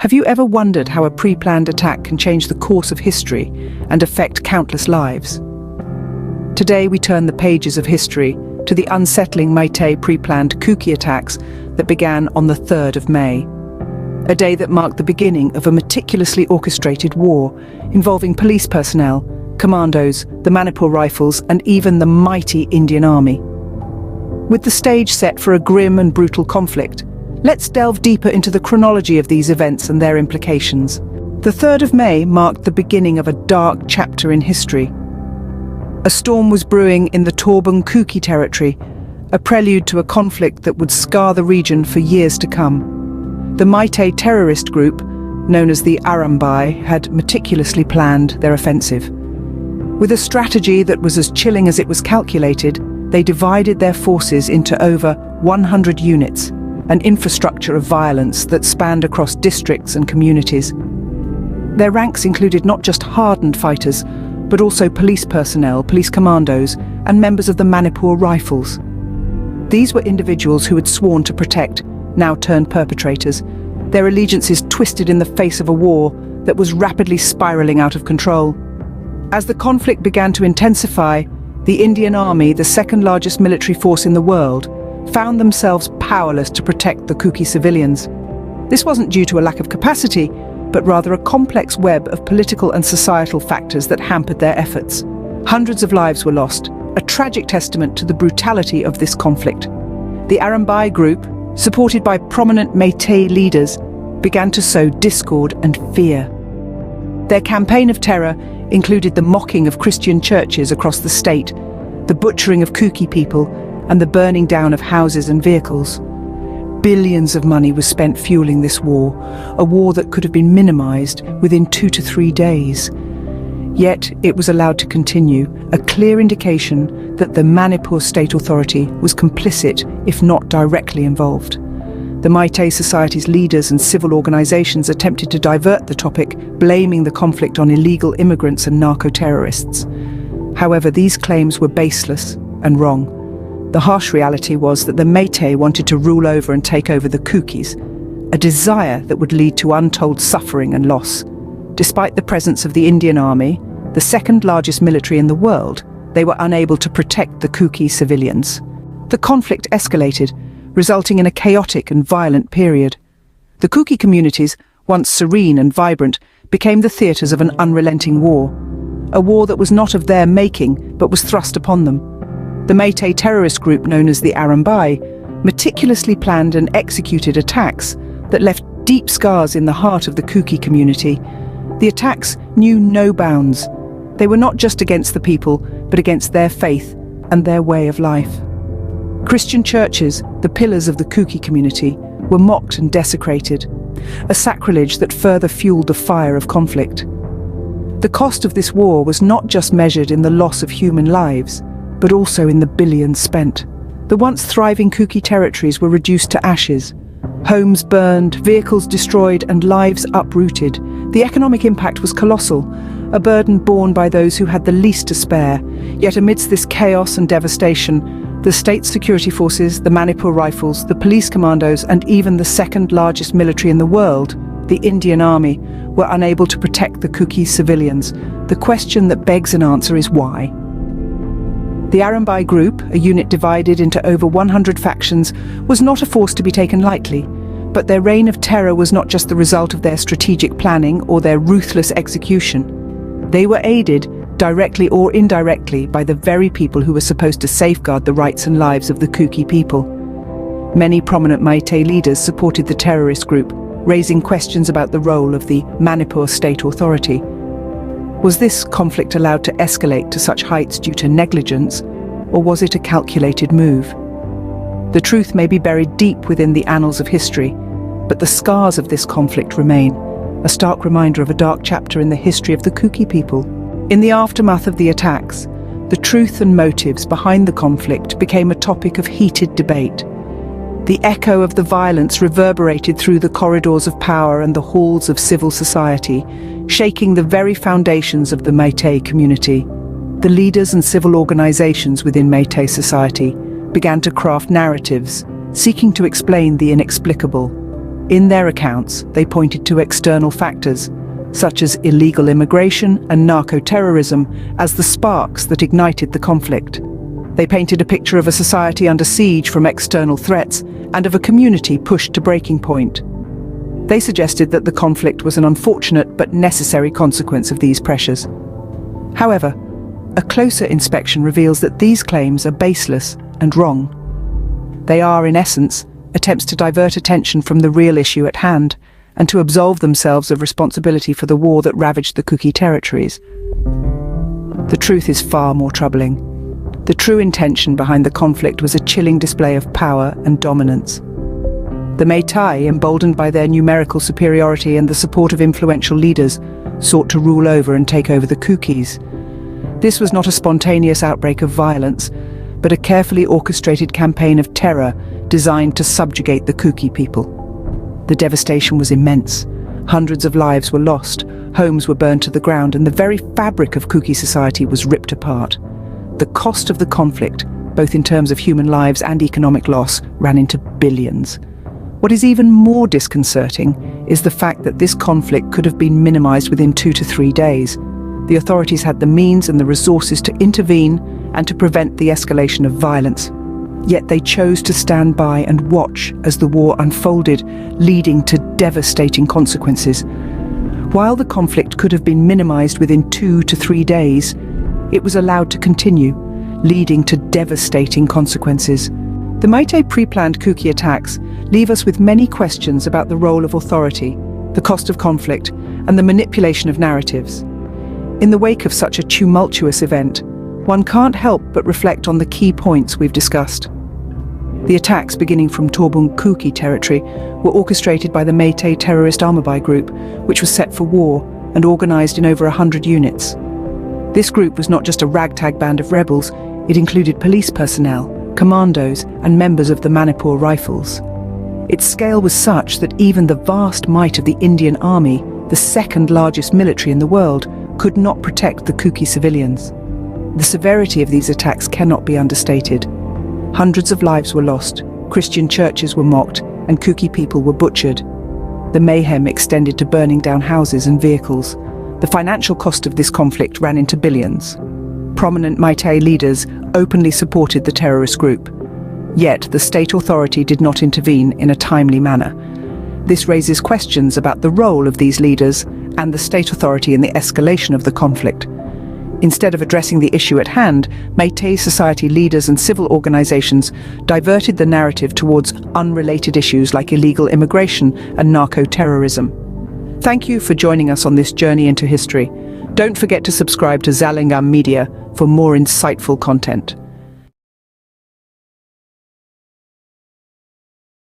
Have you ever wondered how a pre-planned attack can change the course of history and affect countless lives? Today we turn the pages of history to the unsettling Meitei pre-planned Kuki attacks that began on the 3rd of May. A day that marked the beginning of a meticulously orchestrated war involving police personnel, commandos, the Manipur Rifles, and even the mighty Indian Army. With the stage set for a grim and brutal conflict, let's delve deeper into the chronology of these events and their implications. The 3rd of May marked the beginning of a dark chapter in history. A storm was brewing in the Torbung Kuki territory, a prelude to a conflict that would scar the region for years to come. The Meitei terrorist group, known as the Arambai, had meticulously planned their offensive. With a strategy that was as chilling as it was calculated, they divided their forces into over 100 units, an infrastructure of violence that spanned across districts and communities. Their ranks included not just hardened fighters, but also police personnel, police commandos, and members of the Manipur Rifles. These were individuals who had sworn to protect, now turned perpetrators, their allegiances twisted in the face of a war that was rapidly spiraling out of control. As the conflict began to intensify, the Indian Army, the second largest military force in the world, found themselves powerless to protect the Kuki civilians. This wasn't due to a lack of capacity, but rather a complex web of political and societal factors that hampered their efforts. Hundreds of lives were lost, a tragic testament to the brutality of this conflict. The Arambai group, supported by prominent Meitei leaders, began to sow discord and fear. Their campaign of terror included the mocking of Christian churches across the state, the butchering of Kuki people, and the burning down of houses and vehicles. Billions of money was spent fueling this war, a war that could have been minimized within 2 to 3 days. Yet it was allowed to continue, a clear indication that the Manipur State Authority was complicit, if not directly involved. The Meitei Society's leaders and civil organizations attempted to divert the topic, blaming the conflict on illegal immigrants and narco-terrorists. However, these claims were baseless and wrong. The harsh reality was that the Meitei wanted to rule over and take over the Kukis, a desire that would lead to untold suffering and loss. Despite the presence of the Indian Army, the second largest military in the world, they were unable to protect the Kuki civilians. The conflict escalated, resulting in a chaotic and violent period. The Kuki communities, once serene and vibrant, became the theatres of an unrelenting war. A war that was not of their making, but was thrust upon them. The Meitei terrorist group known as the Arambai meticulously planned and executed attacks that left deep scars in the heart of the Kuki community. The attacks knew no bounds. They were not just against the people, but against their faith and their way of life. Christian churches, the pillars of the Kuki community, were mocked and desecrated, a sacrilege that further fueled the fire of conflict. The cost of this war was not just measured in the loss of human lives, but also in the billions spent. The once thriving Kuki territories were reduced to ashes. Homes burned, vehicles destroyed, and lives uprooted. The economic impact was colossal, a burden borne by those who had the least to spare. Yet amidst this chaos and devastation, the state's security forces, the Manipur Rifles, the police commandos, and even the second largest military in the world, the Indian Army, were unable to protect the Kuki civilians. The question that begs an answer is why? The Arambai group, a unit divided into over 100 factions, was not a force to be taken lightly, but their reign of terror was not just the result of their strategic planning or their ruthless execution. They were aided, directly or indirectly, by the very people who were supposed to safeguard the rights and lives of the Kuki people. Many prominent Meitei leaders supported the terrorist group, raising questions about the role of the Manipur State Authority. Was this conflict allowed to escalate to such heights due to negligence, or was it a calculated move? The truth may be buried deep within the annals of history, but the scars of this conflict remain, a stark reminder of a dark chapter in the history of the Kuki people. In the aftermath of the attacks, the truth and motives behind the conflict became a topic of heated debate. The echo of the violence reverberated through the corridors of power and the halls of civil society, shaking the very foundations of the Meitei community. The leaders and civil organizations within Meitei society began to craft narratives, seeking to explain the inexplicable. In their accounts, they pointed to external factors, such as illegal immigration and narco-terrorism, as the sparks that ignited the conflict. They painted a picture of a society under siege from external threats and of a community pushed to breaking point. They suggested that the conflict was an unfortunate but necessary consequence of these pressures. However, a closer inspection reveals that these claims are baseless and wrong. They are, in essence, attempts to divert attention from the real issue at hand and to absolve themselves of responsibility for the war that ravaged the Kuki territories. The truth is far more troubling. The true intention behind the conflict was a chilling display of power and dominance. The Meitei, emboldened by their numerical superiority and the support of influential leaders, sought to rule over and take over the Kukis. This was not a spontaneous outbreak of violence, but a carefully orchestrated campaign of terror designed to subjugate the Kuki people. The devastation was immense. Hundreds of lives were lost, homes were burned to the ground, and the very fabric of Kuki society was ripped apart. The cost of the conflict, both in terms of human lives and economic loss, ran into billions. What is even more disconcerting is the fact that this conflict could have been minimized within 2 to 3 days. The authorities had the means and the resources to intervene and to prevent the escalation of violence. Yet they chose to stand by and watch as the war unfolded, leading to devastating consequences. While the conflict could have been minimized within 2 to 3 days, it was allowed to continue, leading to devastating consequences. The Meitei pre-planned Kuki attacks leave us with many questions about the role of authority, the cost of conflict, and the manipulation of narratives. In the wake of such a tumultuous event, one can't help but reflect on the key points we've discussed. The attacks beginning from Torbung Kuki territory were orchestrated by the Meitei terrorist Armabai group, which was set for war and organized in over 100 units. This group was not just a ragtag band of rebels, it included police personnel, commandos, and members of the Manipur Rifles. Its scale was such that even the vast might of the Indian Army, the second largest military in the world, could not protect the Kuki civilians. The severity of these attacks cannot be understated. Hundreds of lives were lost, Christian churches were mocked, and Kuki people were butchered. The mayhem extended to burning down houses and vehicles. The financial cost of this conflict ran into billions. Prominent Meitei leaders openly supported the terrorist group. Yet the state authority did not intervene in a timely manner. This raises questions about the role of these leaders and the state authority in the escalation of the conflict. Instead of addressing the issue at hand, Meitei society leaders and civil organizations diverted the narrative towards unrelated issues like illegal immigration and narco-terrorism. Thank you for joining us on this journey into history. Don't forget to subscribe to Zalingam Media for more insightful content.